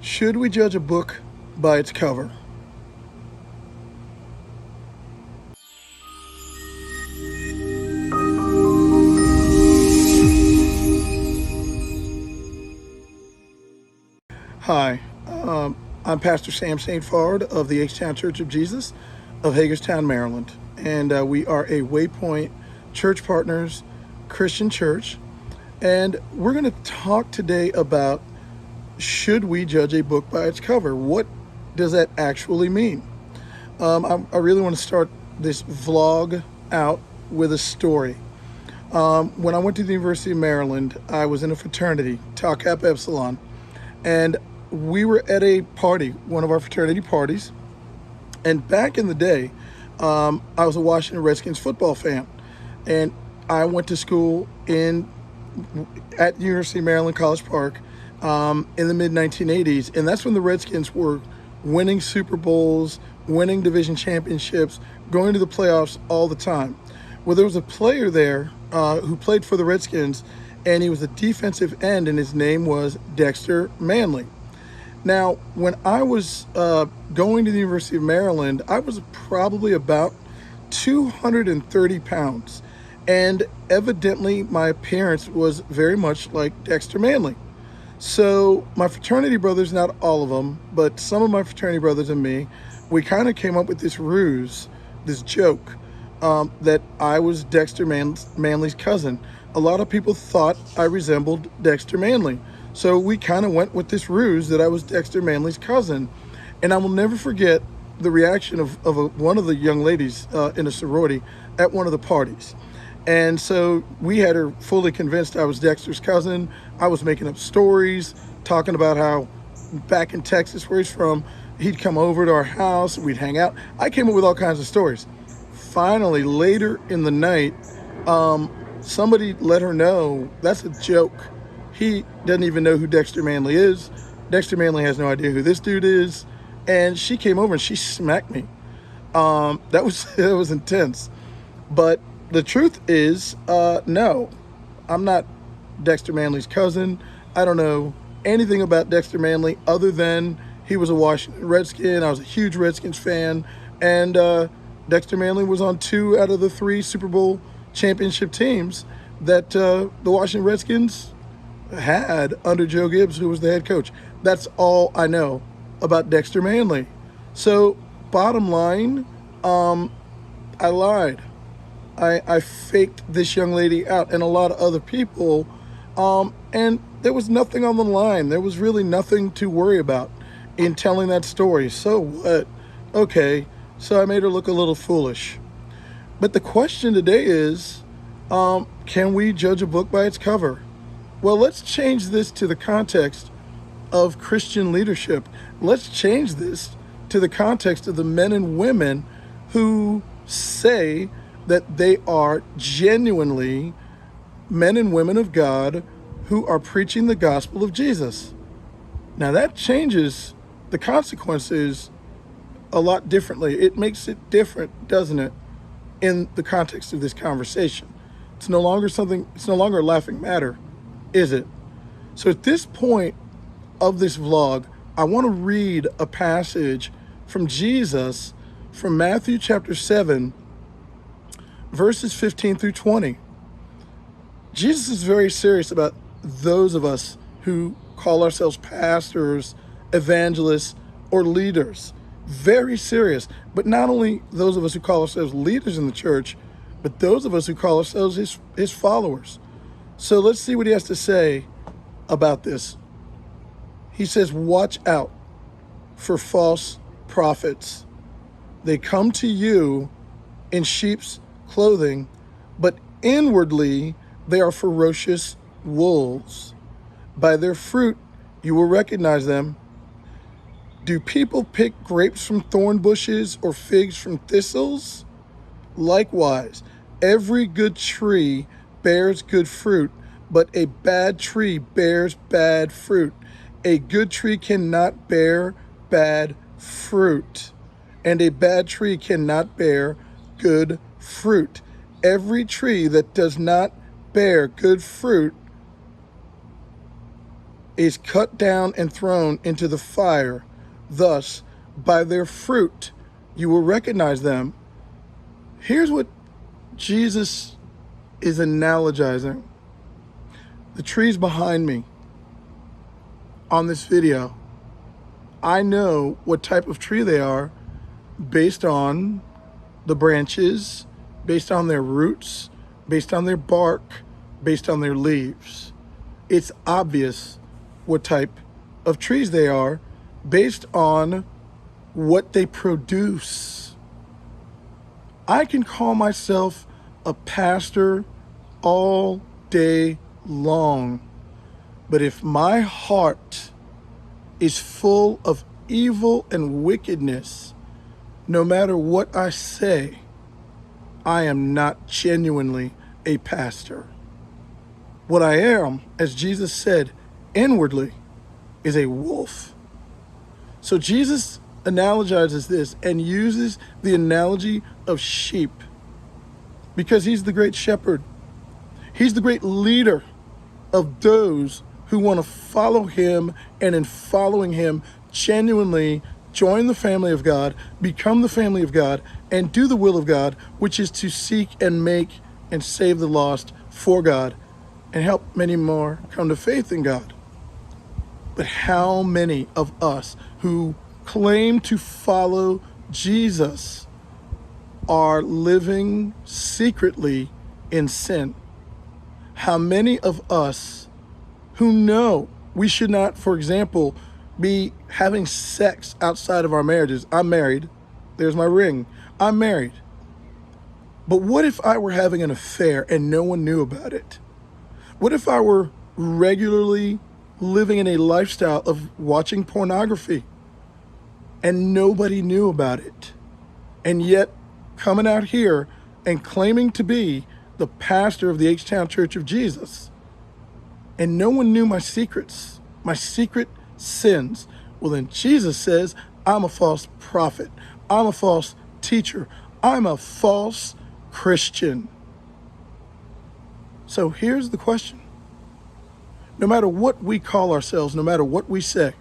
Should we judge a book by its cover? Hi, I'm Pastor Sam St. Fard of the Hagerstown Church of Jesus of Hagerstown, Maryland. And we are a Waypoint Church Partners Christian church. And we're going to talk today about, should we judge a book by its cover? What does that actually mean? I really want to start this vlog out with a story. When I went to the University of Maryland, I was in a fraternity, Tau Kappa Epsilon, and we were at a party, one of our fraternity parties. And back in the day, I was a Washington Redskins football fan, and I went to school at University of Maryland College Park in the mid-1980s, and that's when the Redskins were winning Super Bowls, winning division championships, going to the playoffs all the time. Well, there was a player there who played for the Redskins, and he was a defensive end, and his name was Dexter Manley. Now, when I was going to the University of Maryland, I was probably about 230 pounds. And evidently, my appearance was very much like Dexter Manley. So my fraternity brothers, not all of them, but some of my fraternity brothers and me, we kind of came up with this ruse, this joke, that I was Dexter Manley's cousin. A lot of people thought I resembled Dexter Manley. So we kind of went with this ruse that I was Dexter Manley's cousin. And I will never forget the reaction of one of the young ladies in a sorority at one of the parties. And so we had her fully convinced I was Dexter's cousin. I was making up stories, talking about how back in Texas, where he's from, he'd come over to our house, we'd hang out. I came up with all kinds of stories. Finally, later in the night, somebody let her know, that's a joke. He doesn't even know who Dexter Manley is. Dexter Manley has no idea who this dude is. And she came over and she smacked me. That was intense. But the truth is, no, I'm not Dexter Manley's cousin. I don't know anything about Dexter Manley other than he was a Washington Redskin. I was a huge Redskins fan. And Dexter Manley was on 2 out of the 3 Super Bowl championship teams that the Washington Redskins had under Joe Gibbs, who was the head coach. That's all I know about Dexter Manley. So bottom line, I lied. I faked this young lady out and a lot of other people, and there was nothing on the line. There was really nothing to worry about in telling that story. So what? Okay, so I made her look a little foolish. But the question today is, can we judge a book by its cover? Well, let's change this to the context of Christian leadership. Let's change this to the context of the men and women who say that they are genuinely men and women of God who are preaching the gospel of Jesus. Now that changes the consequences a lot differently. It makes it different, doesn't it, in the context of this conversation? It's no longer a laughing matter, is it? So at this point of this vlog, I want to read a passage from Jesus from Matthew chapter 7, verses 15 through 20. Jesus is very serious about those of us who call ourselves pastors, evangelists, or leaders. Very serious. But not only those of us who call ourselves leaders in the church, but those of us who call ourselves his followers. So let's see what he has to say about this. He says, watch out for false prophets. They come to you in sheep's clothing, but inwardly they are ferocious wolves. By their fruit you will recognize them. Do people pick grapes from thorn bushes or figs from thistles? Likewise, every good tree bears good fruit, but a bad tree bears bad fruit. A good tree cannot bear bad fruit, and a bad tree cannot bear good fruit. Every tree that does not bear good fruit is cut down and thrown into the fire. Thus, by their fruit, you will recognize them. Here's what Jesus is analogizing. The trees behind me on this video, I know what type of tree they are based on the branches, based on their roots, based on their bark, based on their leaves. It's obvious what type of trees they are based on what they produce. I can call myself a pastor all day long, but if my heart is full of evil and wickedness, no matter what I say, I am not genuinely a pastor. What I am, as Jesus said, inwardly, is a wolf. So Jesus analogizes this and uses the analogy of sheep because he's the great shepherd. He's the great leader of those who want to follow him, and in following him, genuinely join the family of God, become the family of God, and do the will of God, which is to seek and make and save the lost for God and help many more come to faith in God. But how many of us who claim to follow Jesus are living secretly in sin? How many of us who know we should not, for example, be having sex outside of our marriages? I'm married. There's my ring. I'm married. But what if I were having an affair and no one knew about it? What if I were regularly living in a lifestyle of watching pornography and nobody knew about it? And yet coming out here and claiming to be the pastor of the Hagerstown Church of Jesus, and no one knew my secrets, my secret sins. Well, then Jesus says, I'm a false prophet. I'm a false teacher. I'm a false Christian. So here's the question. No matter what we call ourselves, no matter what we say,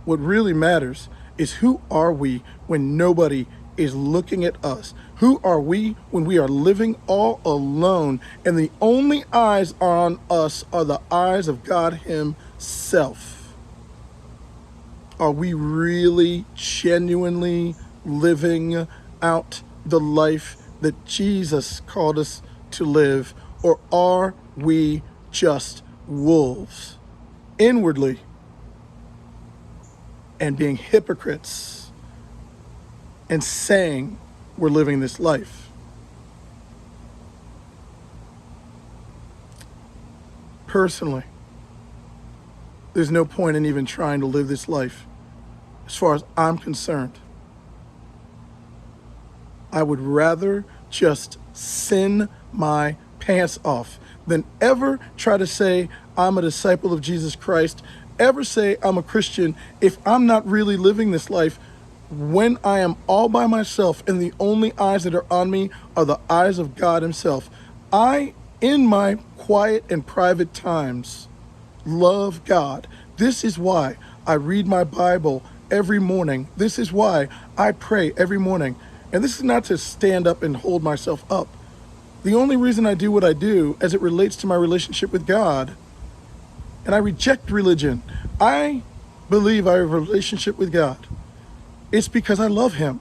what really matters is who are we when nobody is looking at us? Who are we when we are living all alone and the only eyes on us are the eyes of God himself? Are we really genuinely living out the life that Jesus called us to live, or are we just wolves inwardly and being hypocrites and saying we're living this life? Personally, there's no point in even trying to live this life. As far as I'm concerned, I would rather just sin my pants off than ever try to say I'm a disciple of Jesus Christ, ever say I'm a Christian if I'm not really living this life when I am all by myself and the only eyes that are on me are the eyes of God himself. I, in my quiet and private times, love God. This is why I read my Bible every morning. This is why I pray every morning. And this is not to stand up and hold myself up. The only reason I do what I do as it relates to my relationship with God, and I reject religion, I believe I have a relationship with God. It's because I love him.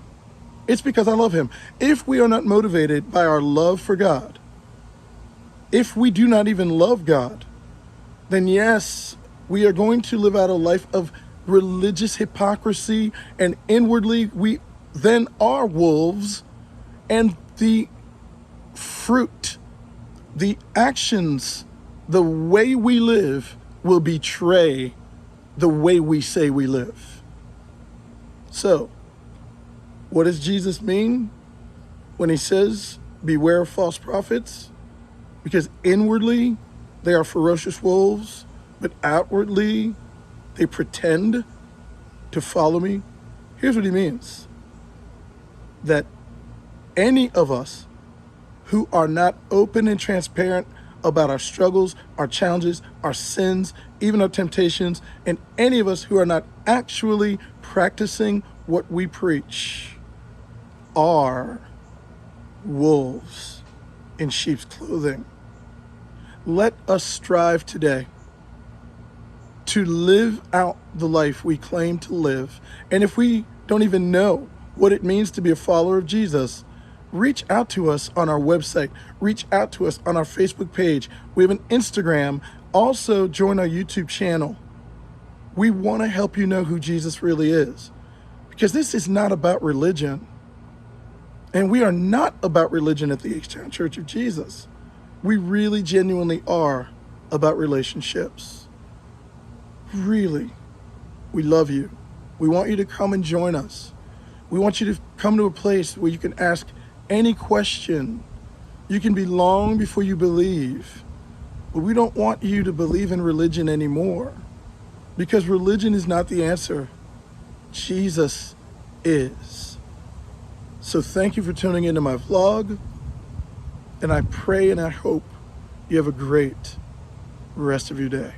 It's because I love him. If we are not motivated by our love for God, if we do not even love God, then yes, we are going to live out a life of religious hypocrisy, and inwardly we then are wolves, and the fruit, the actions, the way we live will betray the way we say we live. So, what does Jesus mean when he says, beware of false prophets? Because inwardly they are ferocious wolves, but outwardly they pretend to follow me. Here's what he means. That any of us who are not open and transparent about our struggles, our challenges, our sins, even our temptations, and any of us who are not actually practicing what we preach are wolves in sheep's clothing. Let us strive today to live out the life we claim to live. And if we don't even know what it means to be a follower of Jesus, reach out to us on our website. Reach out to us on our Facebook page. We have an Instagram. Also, join our YouTube channel. We want to help you know who Jesus really is, because this is not about religion. And we are not about religion at the Hagerstown Church of Jesus. We really genuinely are about relationships. Really, we love you. We want you to come and join us. We want you to come to a place where you can ask any question. You can belong before you believe. But we don't want you to believe in religion anymore, because religion is not the answer. Jesus is. So thank you for tuning into my vlog, and I pray and I hope you have a great rest of your day.